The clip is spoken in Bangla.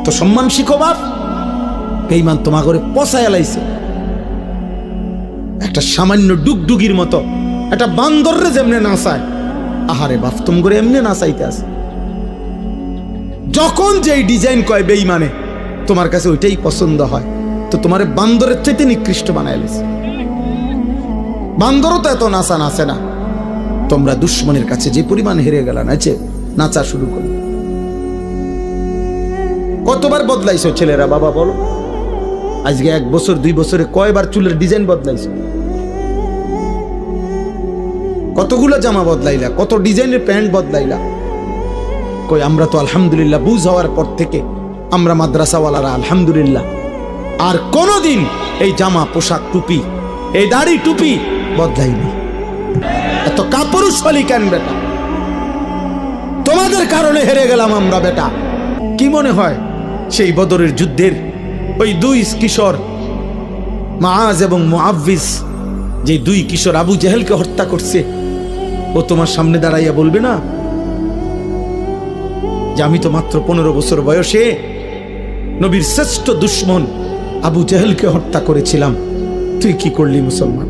আত্মসম্মান শিখো বাপ। বেঈমান তোমা করে পচায় লাইছে, একটা সামান্য ডুগডুগির মতো, একটা বান্দররে যেমনে নাচায়, আহারে বাপ তুমি করে এমনি নাচাইতে আছে। যখন যেই ডিজাইন কয় বেঈমানে, তোমার কাছে ওইটাই পছন্দ হয়, তো তোমার বান্দরের চাইতে নিকৃষ্ট বানায় লেছে। বান্দরও তো এত নাচা নাচে না। তোমরা দুশ্মনের কাছে যে পরিমাণ হেরে গেল, নাচে নাচা শুরু করো। কতবার বদলাইছো ছেলেরা বাবা বলো? আজকে 1 বছর 2 বছরে কয়বার চুলের ডিজাইন বদলাইছো? কতগুলো জামা বদলাইলা, কত ডিজাইনের প্যান্ট বদলাইলা? কই আমরা তো আলহামদুলিল্লাহ বুঝ হওয়ার পর থেকে আমরা মাদ্রাসাওয়ালারা আলহামদুলিল্লাহ আর কোনোদিন এই জামা পোশাক টুপি এই দাড়ি টুপি বদলাইনি। এত কাপুরুষালী কেন বেটা? তোমাদের কারণে হেরে গেলাম আমরা বেটা। কি মনে হয় সেই বদরের যুদ্ধের ওই 2 কিশোর মুআজ এবং মুআওয়িজ, যে 2 কিশোর আবু জেহেলকে হত্যা করছে, ও তোমার সামনে দাঁড়াইয়া বলবে না যে আমি তো মাত্র 15 বছর বয়সে নবীর শ্রেষ্ঠ দুশ্মন আবু জেহেলকে হত্যা করেছিলাম, তুই কি করলি মুসলমান?